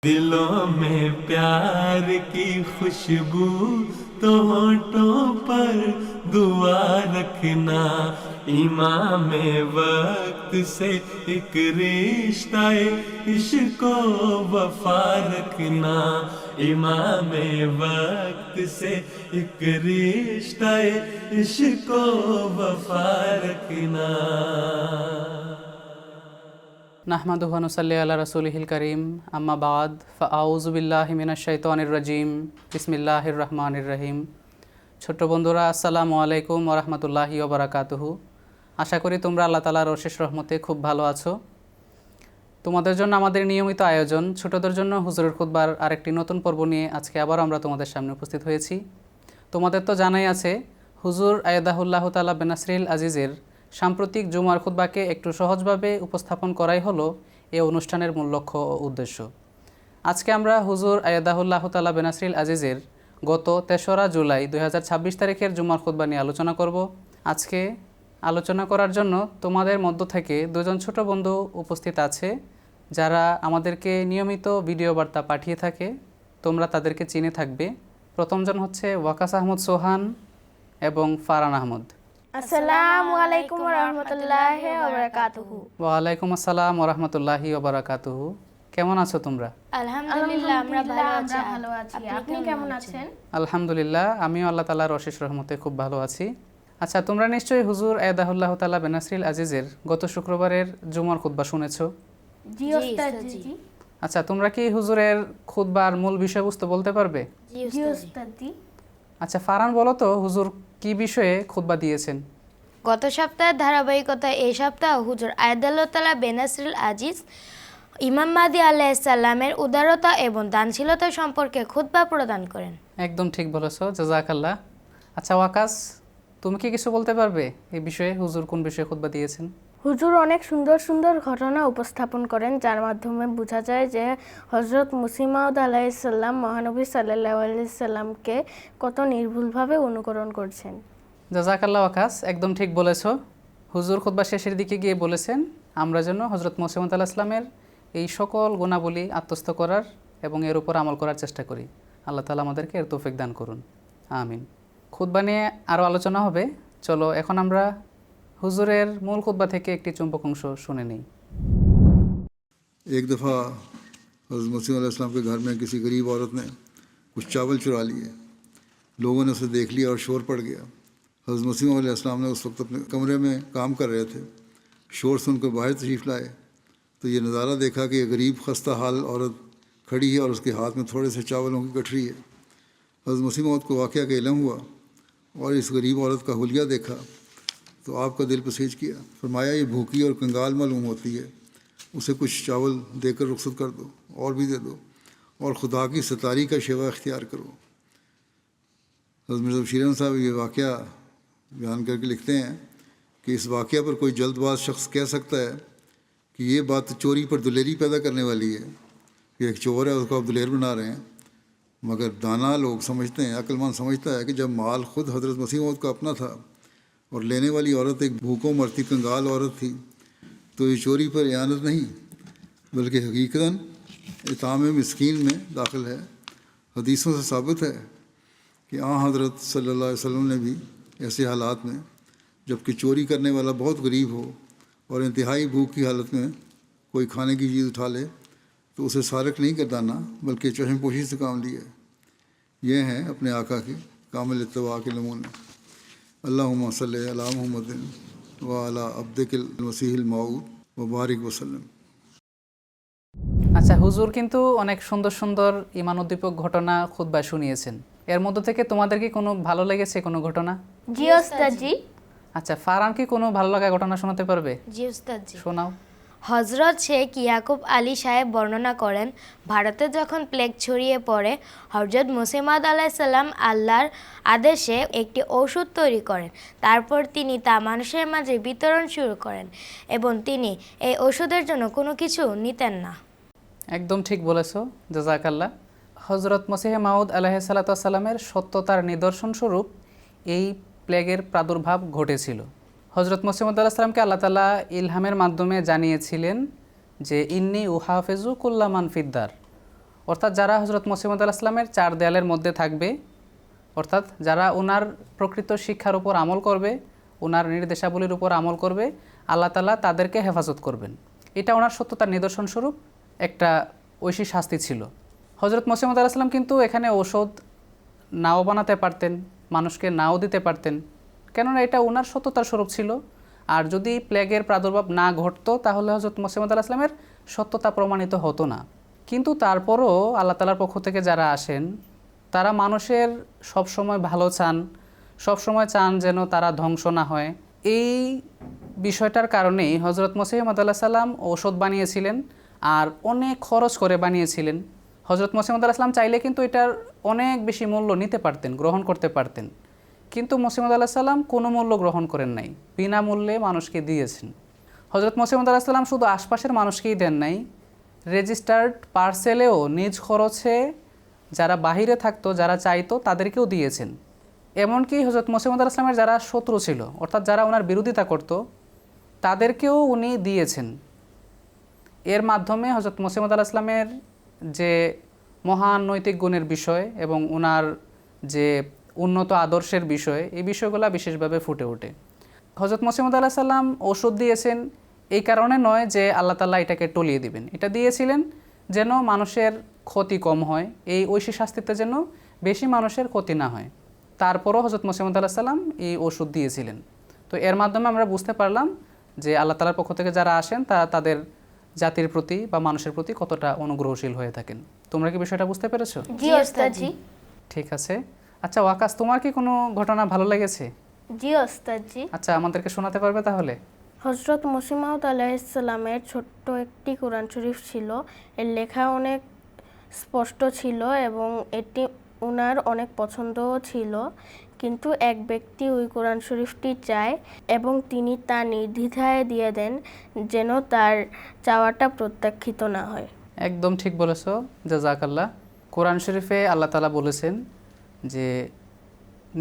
दिलों में प्यार की खुशबू तो होठों पर दुआ रखना, इमाम वक्त से एक रिश्ता इश्को वफा रखना, इमाम वक्त से एक रिश्ता इश्को वफा रखना। नाहमादुहु व नुसल्ली अला रसूलिहिल करीम, अम्मा बाद, फ़अऊज़ु बिल्लाहि मिनश शैतानिर रजीम, बिस्मिल्लाहिर रहमानिर रहीम। ছোট্ট বন্ধুরা, আসসালামু আলাইকুম ওয়া রাহমাতুল্লাহি ওয়া বারাকাতুহু। আশা করি তোমরা আল্লাহ তাআলার অশেষ রহমতে খুব ভালো আছো। তোমাদের জন্য আমাদের নিয়মিত আয়োজন ছোটদের জন্য হুজুরের খুতবার আরেকটি নতুন পর্ব নিয়ে আজকে আবার আমরা তোমাদের সামনে উপস্থিত হয়েছি। তোমাদের তো জানাই আছে, হুজুর আয়াদাহুল্লাহ তাআলা বেনাসরিল আজিজের সাম্প্রতিক জুমার খুতবাকে একটু সহজভাবে উপস্থাপন করাই হলো এই অনুষ্ঠানের মূল লক্ষ্য ও উদ্দেশ্য। আজকে আমরা হুজুর আয়াদাহুল্লাহ তাআলা বেনাসরিল আজিজের গত ৩রা জুলাই ২০২৬ তারিখের জুমার খুতবা নিয়ে আলোচনা করব। আজকে আলোচনা করার জন্য তোমাদের মধ্য থেকে দুজন ছোট বন্ধু উপস্থিত আছে, যারা আমাদেরকে নিয়মিত ভিডিও বার্তা পাঠিয়ে থাকে। তোমরা তাদেরকে চিনে থাকবে। প্রথমজন হচ্ছে ওয়াকাস আহমদ সোহান এবং ফারহান আহমদ। আসসালামু আলাইকুম ওয়া রাহমাতুল্লাহি ওয়া বারাকাতুহু। ওয়া আলাইকুম আসসালাম ওয়া রাহমাতুল্লাহি ওয়া বারাকাতুহু। কেমন আছো তোমরা? আলহামদুলিল্লাহ আমরা ভালো আছি। আপনি কেমন আছেন? আলহামদুলিল্লাহ, আমিও আল্লাহ তাআলার অশেষ রহমতে খুব ভালো আছি। আচ্ছা, তোমরা নিশ্চয়ই হুজুর আয়াদাহুল্লাহ তাআলা বেনাসরিল আজিজের গত শুক্রবারের জুমার খুতবা শুনেছো। জি ওস্তাদ জি। আচ্ছা, তোমরা কি হুজুরের খুতবার মূল বিষয়বস্তু বলতে পারবে? জি ওস্তাদ জি। আচ্ছা, ফারহান বলো তো, হুজুর কি বিষয়ে খুতবা দিয়েছেন? গত সপ্তাহের ধারাবাহিকতা এই সপ্তাহ হুজুর আয়াদাল্লাহ তাআলা বেনাসরিল আজিজ ইমাম মাহদী আলাইহিস সালামের উদারতা এবং দানশীলতা সম্পর্কে খুতবা প্রদান করেন। একদম ঠিক বলেছো, জাযাকাল্লাহ। আচ্ছা ওয়াকাস, তুমি কি কিছু বলতে পারবে এই বিষয়ে? হুজুর কোন বিষয়ে খুতবা দিয়েছেন? হুজুর অনেক সুন্দর সুন্দর ঘটনা উপস্থাপন করেন, যার মাধ্যমে বোঝা যায় যে হযরত মুসিহ মাউদ আলাইহিস সালাম মহানবী সাল্লাল্লাহু আলাইহি সাল্লামকে কত নির্ভুলভাবে অনুকরণ করছেন। জাযাকাল্লাহ ওয়াকাস, একদম ঠিক বলেছো। হুজুর খুতবা শেষের দিকে গিয়ে বলেছেন, আমরা যেন হযরত মুসিহ মাউদ আলাইহিস সালামের এই সকল গুণাবলী আত্মস্থ করার এবং এর উপর আমল করার চেষ্টা করি। আল্লাহ তাআলা আমাদেরকে এর তৌফিক দান করুন, আমিন। খুতবা নিয়ে আরও আলোচনা হবে। চলো এখন আমরা হুজুরের মূল খুতবা থেকে একটি চুম্বক অংশ শুনে নিই। एक दफ़ा हज़रत मसीह अलैहिस्सलाम के घर में किसी गरीब औरत ने कुछ चावल चुरा लिए। लोगों ने उसे देख लिया और शोर पड़ गया। हज़रत मसीह अलैहिस्सलाम ने उस वक्त अपने कमरे में काम कर रहे थे। शोर सुनकर बाहर तशरीफ़ लाए तो ये नज़ारा देखा कि ये गरीब खस्ता हाल औरत खड़ी है और उसके हाथ में थोड़े से चावलों की गठरी है। हज़रत मसीह मौद को वाक़या का इल्म हुआ और इस गरीब औरत का हुलिया देखा तो आपका दिल पसीज किया। फरमाया, ये भूखी और कंगाल मालूम होती है, उसे कुछ चावल देकर रुखसत कर दो और भी दे दो और खुदा की सतारी का शेवा इख्तियार करो। हज़रत मिर्ज़ा बशीर अहमद साहब ये वाक़या बयान करके लिखते हैं कि इस वाक़या पर कोई जल्दबाज शख्स कह सकता है कि ये बात चोरी पर दुलेरी पैदा करने वाली है, कि एक चोर है उसको आप दुलेर बना रहे हैं। मगर दाना लोग समझते हैं, अक्लमंद समझता है कि जब माल खुद हज़रत मसीह मौद का अपना था और लेने वाली औरत एक भूखों मरती कंगाल औरत थी, तो ये चोरी पर इयानत नहीं बल्कि हकीकतन इताम मिस्कीन में दाखिल है। हदीसों से साबित है कि हज़रत सल्लल्लाहु अलैहि वसल्लम ने भी ऐसे हालात में, जबकि चोरी करने वाला बहुत गरीब हो और इंतहाई भूख की हालत में कोई खाने की चीज़ उठा ले, तो उसे सारक नहीं गर्दाना बल्कि चश्मपोशी से काम लिए। ये हैं अपने आका की कामिल इत्तबा के नमूने। अल्लाहुम्मा सल्ली अला मुहम्मदिन व अला अब्दिकिल मसीहिल मऊद व बारिक वसल्लम। আচ্ছা, হুজুর কিন্তু অনেক সুন্দর সুন্দর ঈমান উদ্দীপক ঘটনা খুতবায় শুনিয়েছেন। এর মধ্য থেকে তোমাদের কি কোনো ভালো লেগেছে কোনো ঘটনা? জি ওস্তাদ জি। আচ্ছা, ফারহান কি কোনো ভালো লাগা ঘটনা শোনাতে পারবে? জি উস্তাদ জি। শোনাও। হজরত শেখ ইয়াকুব আলী সাহেব বর্ণনা করেন, ভারতে যখন প্লেগ ছড়িয়ে পড়ে, হযরত মুসিহ মাউদ আলাইহিস সালাম আল্লাহর আদেশে একটি ঔষধ তৈরি করেন। তারপর তিনি তা মানুষের মাঝে বিতরণ শুরু করেন এবং তিনি এই ঔষধের জন্য কোনো কিছু নিতেন না। একদম ঠিক বলেছো, জাযাকাল্লাহ। হযরত মসিহ মাউদ আলাইহিস সালাতু ওয়াস সালামের সত্যতার নিদর্শন স্বরূপ এই প্লেগের প্রাদুর্ভাব ঘটেছিল। হযরত মসিহ মাউদ আলাইহিস সালামকে আল্লাহ তাআলা ইলহামের মাধ্যমে জানিয়েছিলেন যে ইন্নী উহাফিজু কুল্লা মান ফিদ্দার, অর্থাৎ যারা হজরত মসিহ মাউদ আলাইহিস সালামের চার দেয়ালের মধ্যে থাকবে, অর্থাৎ যারা ওনার প্রকৃত শিক্ষার উপর আমল করবে, ওনার নির্দেশাবলীর উপর আমল করবে, আল্লাহ তাআলা তাদেরকে হেফাজত করবেন। এটা ওনার সত্যতার নিদর্শন স্বরূপ একটা ঐশী শাস্তি ছিল। হজরত মসিহ মাউদ আলাইহিস সালাম কিন্তু এখানে ঔষধ নাও বানাতে পারতেন, মানুষকে নাও দিতে পারতেন, কেননা এটা ওনার সত্যতার স্বরূপ ছিল। আর যদি প্লেগের প্রাদুর্ভাব না ঘটতো তাহলে হজরত মসিহ মাউদ আলাইহিস সালামের সত্যতা প্রমাণিত হতো না। কিন্তু তারপরও আল্লাহ তাআলার পক্ষ থেকে যারা আসেন তারা মানুষের সব সময় ভালো চান, সব সময় চান যেন তারা ধ্বংস না হয়। এই বিষয়টার কারণেই হজরত মসিহ মাউদ আলাইহিস সালাম ঔষধ বানিয়েছিলেন আর অনেক খরচ করে বানিয়েছিলেন। হজরত মসিহ মাউদ আলাইহিস সালাম চাইলে কিন্তু এটার অনেক বেশি মূল্য নিতে পারতেন, গ্রহণ করতে পারতেন, কিন্তু মসিহ মাউদ আলাইহিস সালাম কোনো মূল্য গ্রহণ করেন নাই, বিনামূল্যে মানুষকে দিয়েছেন। হজরত মসিহ মাউদ আলাইহিস সালাম শুধু আশপাশের মানুষকেই দেন নাই, রেজিস্টার্ড পার্সেলেও নিজ খরচে যারা বাহিরে থাকতো, যারা চাইতো তাদেরকেও দিয়েছেন। এমনকি হজরত মসিহ মাউদ আলাইহিস সালামের যারা শত্রু ছিল, অর্থাৎ যারা ওনার বিরোধিতা করত, তাদেরকেও উনি দিয়েছেন। এর মাধ্যমে হজরত মসিহ মাউদ আলাইহিস সালামের যে মহান নৈতিক গুণের বিষয় এবং ওনার যে উন্নত আদর্শের বিষয়, এই বিষয়গুলো বিশেষভাবে ফুটে ওঠে। হজরত মসিহ মাউদ আলাইহিস সালাম ওষুধ দিয়েছেন এই কারণে নয় যে আল্লাহ তাআলা এটাকে টলিয়ে দিবেন, এটা দিয়েছিলেন যেন মানুষের ক্ষতি কম হয়, এই ঐশী শাস্তিতে যেন বেশি মানুষের ক্ষতি না হয়। তারপরও হজরত মসিহ মাউদ আলাইহিস সালাম এই ওষুধ দিয়েছিলেন। তো এর মাধ্যমে আমরা বুঝতে পারলাম যে আল্লাহ তাআলার পক্ষ থেকে যারা আসেন তারা তাদের জাতির প্রতি বা মানুষের প্রতি কতটা অনুগ্রহশীল হয়ে থাকেন। তোমরা কি বিষয়টা বুঝতে পেরেছো? জি ওস্তাদ জি। ঠিক আছে। আচ্ছা ওয়াকাস, তোমার কি কোনো ঘটনা ভালো লেগেছে? জি ওস্তাদ জি। আচ্ছা আমাদেরকে শোনাতে পারবে তাহলে? হজরত মসিহ মাউদ আলাইহিস সালামের ছোট্ট একটি কোরআন শরীফ ছিল। এর লেখা অনেক স্পষ্ট ছিল এবং এটি ওনার অনেক পছন্দও ছিল, কিন্তু এক ব্যক্তি ওই কোরআন শরীফটি চায় এবং তিনি তা নির্দ্বিধায় দিয়ে দেন যেন তার চাওয়াটা প্রত্যাখ্যিত না হয়। একদম ঠিক বলেছো, জাযাকাল্লাহ। কোরআন শরীফে আল্লাহ তাআলা বলেছেন যে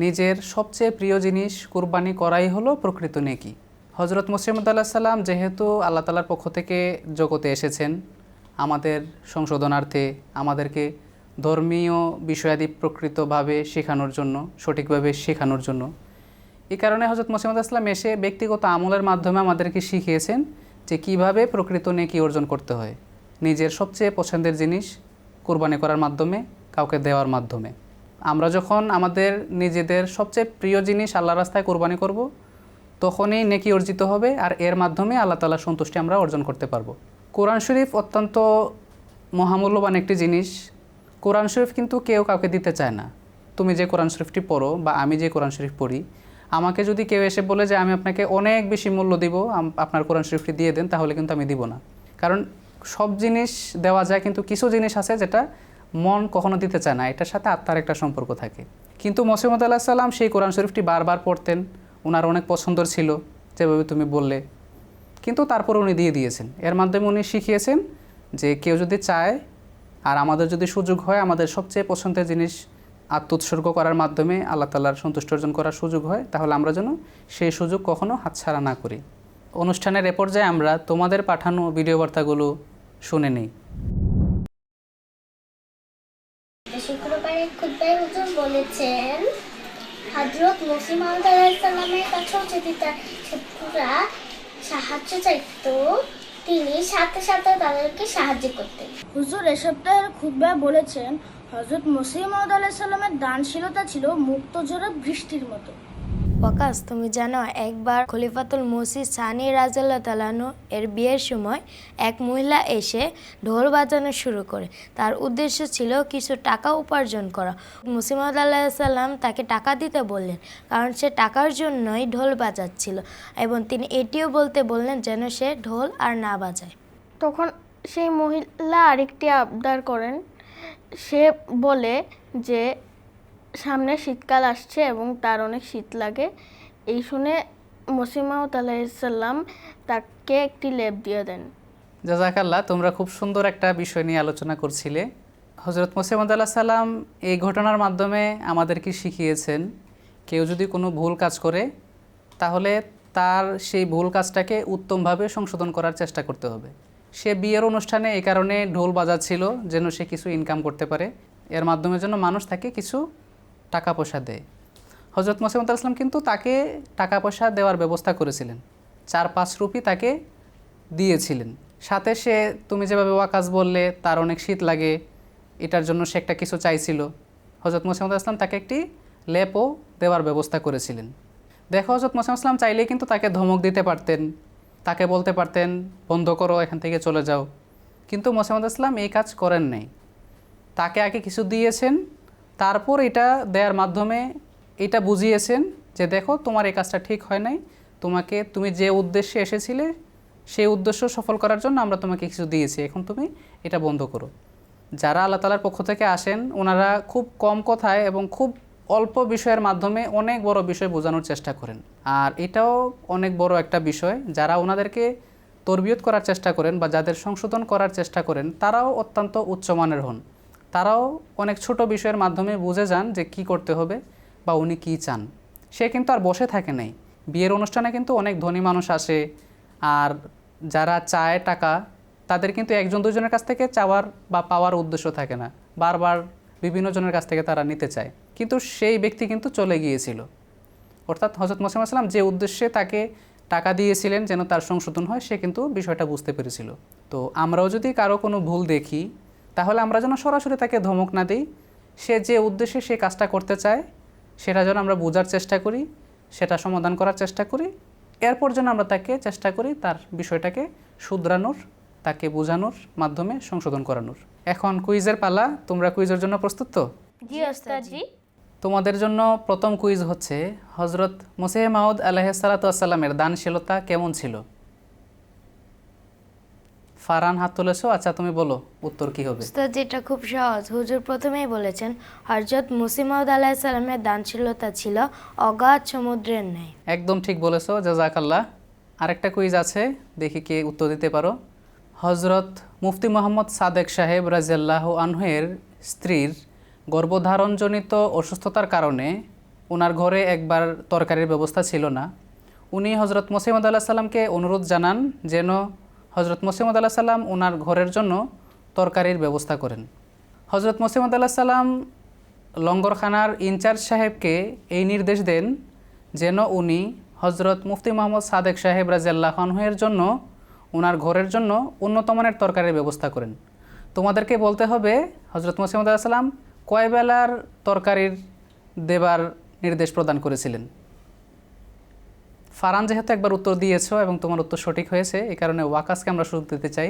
নিজের সবচেয়ে প্রিয় জিনিস কুরবানি করাই হলো প্রকৃত নেকি। হজরত মসিহ মাউদ আলাইহিস সালাম যেহেতু আল্লাহ তাআলার পক্ষ থেকে জগতে এসেছেন আমাদের সংশোধনার্থে, আমাদেরকে ধর্মীয় বিষয়াদি প্রকৃতভাবে শেখানোর জন্য, সঠিকভাবে শেখানোর জন্য, এই কারণে হজরত মসিহ মাউদ আলাইহিস সালাম এসে ব্যক্তিগত আমলের মাধ্যমে আমাদেরকে শিখিয়েছেন যে কিভাবে প্রকৃত নেকি অর্জন করতে হয়, নিজের সবচেয়ে পছন্দের জিনিস কুরবানি করার মাধ্যমে, কাউকে দেওয়ার মাধ্যমে। আমরা যখন আমাদের নিজেদের সবচেয়ে প্রিয় জিনিস আল্লাহর রাস্তায় কুরবানি করব তখনই নেকি অর্জিত হবে আর এর মাধ্যমে আল্লাহ তাআলার সন্তুষ্টি আমরা অর্জন করতে পারবো। কোরআন শরীফ অত্যন্ত মহামূল্যবান একটি জিনিস। কোরআন শরীফ কিন্তু কেউ কাউকে দিতে চায় না। তুমি যে কোরআন শরীফটি পড়ো বা আমি যে কোরআন শরীফ পড়ি, আমাকে যদি কেউ এসে বলে যে আমি আপনাকে অনেক বেশি মূল্য দিব, আপনার কোরআন শরীফটি দিয়ে দেন, তাহলে কিন্তু আমি দিব না। কারণ সব জিনিস দেওয়া যায়, কিন্তু কিছু জিনিস আছে যেটা মন কখনো দিতে চায় না, এটার সাথে আত্মার একটা সম্পর্ক থাকে। কিন্তু মসিহ মাউদ আলাইহিস সালাম সেই কোরআন শরীফটি বারবার পড়তেন, ওনার অনেক পছন্দর ছিল যেভাবে তুমি বললে, কিন্তু তারপর উনি দিয়ে দিয়েছেন। এর মাধ্যমে উনি শিখিয়েছেন যে কেউ যদি চায় আর আমাদের যদি সুযোগ হয়, আমাদের সবচেয়ে পছন্দের জিনিস আত্মোৎসর্গ করার মাধ্যমে আল্লাহ তাআলার সন্তুষ্টি অর্জন করার সুযোগ হয়, তাহলে আমরা যেন সেই সুযোগ কখনো হাতছাড়া না করি। অনুষ্ঠানের এ পর্যায়ে আমরা তোমাদের পাঠানো ভিডিও বার্তাগুলো শুনে নিই। শুক্রবারে খুতবায় হুজুর বলেছেন হযরত মসিহ মাউদ আলাইহিস সালামের কাছেও যদি তার শত্রুরা সাহায্য চাইতো তিনি সাথে সাথে তাদেরকে সাহায্য করতেন। হুজুর এ সপ্তাহের খুতবায় বলেছেন হযরত মসিহ মাউদ আলাইহিস সালামের দানশীলতা ছিল মুক্ত ঝড়ে বৃষ্টির মতো। ওয়াকাস, তুমি জানো একবার খলিফাতুল মসিহ সানি রাদিয়াল্লাহু তাআলা আনহু এর বিয়ের সময় এক মহিলা এসে ঢোল বাজানো শুরু করে। তার উদ্দেশ্য ছিল কিছু টাকা উপার্জন করা। মসিহ মাউদ আলাইহিস সালাম তাকে টাকা দিতে বললেন, কারণ সে টাকার জন্যই ঢোল বাজাচ্ছিল, এবং তিনি এটিও বলতে বললেন যেন সে ঢোল আর না বাজায়। তখন সেই মহিলা আরেকটি আবদার করেন। সে বলে যে সামনে শীতকাল আসছে এবং তার অনেক শীত লাগে। এই শুনে মসিহ মাউদ আলাইহিস সালাম তাকে একটি লেপ দিয়ে দেন। জাযাকাল্লাহ, তোমরা খুব সুন্দর একটা বিষয় নিয়ে আলোচনা করছিলে। হজরত মসিহ মাউদ আলাইহিস সালাম এই ঘটনার মাধ্যমে আমাদেরকে শিখিয়েছেন কেউ যদি কোনো ভুল কাজ করে তাহলে তার সেই ভুল কাজটাকে উত্তমভাবে সংশোধন করার চেষ্টা করতে হবে। সে বিয়ের অনুষ্ঠানে এই কারণে ঢোল বাজাচ্ছিল যেন সে কিছু ইনকাম করতে পারে, এর মাধ্যমে যেন মানুষ তাকে কিছু টাকা পয়সা দেয়। হজরত মসিহ মাউদ আলাইহিস সালাম কিন্তু তাকে টাকা পয়সা দেওয়ার ব্যবস্থা করেছিলেন, 4-5 রুপি তাকে দিয়েছিলেন। সাথে সে, তুমি যেভাবে ওয়াকাজ বললে তার অনেক শীত লাগে, এটার জন্য সে একটা কিছু চাইছিল। হজরত মসিহ মাউদ আলাইহিস সালাম তাকে একটি লেপও দেওয়ার ব্যবস্থা করেছিলেন। দেখো, হজরত মসিহ মাউদ সালাম চাইলেই কিন্তু তাকে ধমক দিতে পারতেন, তাকে বলতে পারতেন বন্ধ করো, এখান থেকে চলে যাও, কিন্তু মসিহ মাউদ সালাম এই কাজ করেন নাই। তাকে আগে কিছু দিয়েছেন, তারপর এটা দেওয়ার মাধ্যমে এটা বুঝিয়েছেন যে দেখো তোমার এই কাজটা ঠিক হয় নাই, তুমি যে উদ্দেশ্যে এসেছিলে সেই উদ্দেশ্য সফল করার জন্য আমরা তোমাকে কিছু দিয়েছি, এখন তুমি এটা বন্ধ করো। যারা আল্লাহ তাআলার পক্ষ থেকে আসেন ওনারা খুব কম কথায় এবং খুব অল্প বিষয়ের মাধ্যমে অনেক বড় বিষয় বোঝানোর চেষ্টা করেন। আর এটাও অনেক বড় একটা বিষয়, যারা ওনাদেরকে তরবিয়ত করার চেষ্টা করেন বা যাদের সংশোধন করার চেষ্টা করেন তারাও অত্যন্ত উচ্চমানের হন। তারাও অনেক ছোট বিষয়ের মাধ্যমে বুঝে যান যে কি করতে হবে বা উনি কী চান। সে কিন্তু আর বসে থাকে নাই। বিয়ের অনুষ্ঠানে কিন্তু অনেক ধনী মানুষ আসে, আর যারা চায় টাকা তাদের কিন্তু একজন দুজনের কাছ থেকে চাওয়ার বা পাওয়ার উদ্দেশ্য থাকে না, বারবার বিভিন্ন জনের কাছ থেকে তারা নিতে চায়। কিন্তু সেই ব্যক্তি কিন্তু চলে গিয়েছিল, অর্থাৎ হজরত মসিহ মাউদ সালাম যে উদ্দেশ্যে তাকে টাকা দিয়েছিলেন যেন তার সংশোধন হয়, সে কিন্তু বিষয়টা বুঝতে পেরেছিল। তো আমরাও যদি কারো কোনো ভুল দেখি তাহলে আমরা যেন সরাসরি তাকে ধমক না দিই, সে যে উদ্দেশ্যে সে কাজটা করতে চায় সেটা যেন আমরা বোঝার চেষ্টা করি, সেটা সমাধান করার চেষ্টা করি, এরপর যেন আমরা তাকে চেষ্টা করি তার বিষয়টাকে শুধরানোর, তাকে বোঝানোর মাধ্যমে সংশোধন করানোর। এখন কুইজের পালা। তোমরা কুইজের জন্য প্রস্তুত তো? জি ওস্তাদ জি। তোমাদের জন্য প্রথম কুইজ হচ্ছে, হজরত মসিহ মাউদ আলাইহিস সালাতু ওয়াস সালামের দানশীলতা কেমন ছিল? ফারহান হাত তুলেছো, আচ্ছা তুমি বলো উত্তর কি হবে? ওস্তাদ যেটা খুব সহজ, হুজুর প্রথমেই বলেছেন হযরত মসিহ মাউদ আলাইহিস সালামের দানশীলতা ছিল অগাধ সমুদ্রের ন্যায়। একদম ঠিক বলেছো, জাযাকাল্লাহ। আরেকটা কুইজ আছে, দেখি কে উত্তর দিতে পারো। হজরত মুফতি মোহাম্মদ সাদেক সাহেব রাদিয়াল্লাহু আনহুর স্ত্রীর গর্ভধারণজনিত অসুস্থতার কারণে ওনার ঘরে একবার তরকারির ব্যবস্থা ছিল না। উনি হজরত মসিহ মাউদ আলাইহিস সালামকে অনুরোধ জানান যেন হজরত মসিহ মাউদ আলাইহিস সালাম ওনার ঘরের জন্য তরকারির ব্যবস্থা করেন। হজরত মসিহ মাউদ আলাইহিস সালাম লঙ্গরখানার ইনচার্জ সাহেবকে এই নির্দেশ দেন যেন উনি হজরত মুফতি মোহাম্মদ সাদেক সাহেব রাদিয়াল্লাহু আনহুর জন্য ওনার ঘরের জন্য উন্নত মানের তরকারির ব্যবস্থা করেন। তোমাদেরকে বলতে হবে হজরত মসিহ মাউদ আলাইহিস সালাম কয় বেলার তরকারির দেবার নির্দেশ প্রদান করেছিলেন। ফারহান যেহেতু একবার উত্তর দিয়েছো এবং তোমার উত্তর সঠিক হয়েছে, এই কারণে ওয়াকাসকে আমরা সুযোগ দিতে চাই।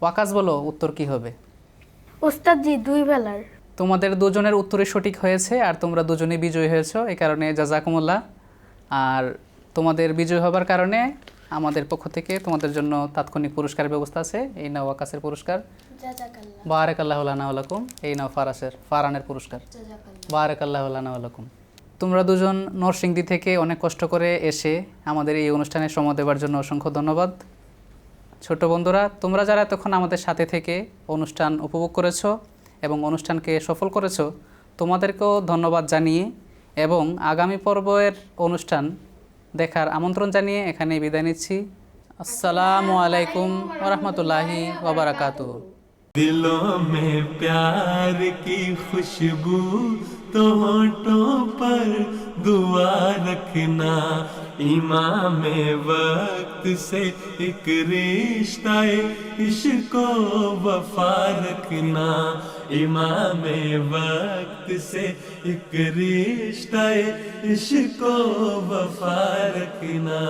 ওয়াকাস বলো উত্তর কি হবে? ওস্তাদ জি 2 বেলার। তোমাদের দুজনের উত্তরই সঠিক হয়েছে আর তোমরা দুজনেই বিজয়ী হয়েছো, এই কারণে জাযাকুমুল্লাহ। আর তোমাদের বিজয় হবার কারণে আমাদের পক্ষ থেকে তোমাদের জন্য তাৎক্ষণিক পুরস্কারের ব্যবস্থা আছে। এই নাও ওয়াকাসের পুরস্কার, বারাকাল্লাহু লানা ওয়া লাকুম। এই নাও ফারহানের পুরস্কার, বারাকাল্লাহু লানা ওয়া লাকুম। তোমরা দুজন নরসিংদী থেকে অনেক কষ্ট করে এসে আমাদের এই অনুষ্ঠানে সময় দেওয়ার জন্য অসংখ্য ধন্যবাদ। ছোট বন্ধুরা, তোমরা যারা এতক্ষণ আমাদের সাথে থেকে অনুষ্ঠান উপভোগ করেছো এবং অনুষ্ঠানকে সফল করেছো, তোমাদেরকেও ধন্যবাদ জানিয়ে এবং আগামী পর্বের অনুষ্ঠান দেখার আমন্ত্রণ জানিয়ে এখানে বিদায় নিচ্ছি। আসসালামু আলাইকুম ওয়া রাহমাতুল্লাহি ওয়া বারাকাতুহু। दिलों में प्यार की खुशबू तो होठों पर दुआ रखना, इमाम वक्त से एक रिश्ता इश्क वफा रखना, इमाम वक्त से एक रिश्ता इश्क वफा रखना।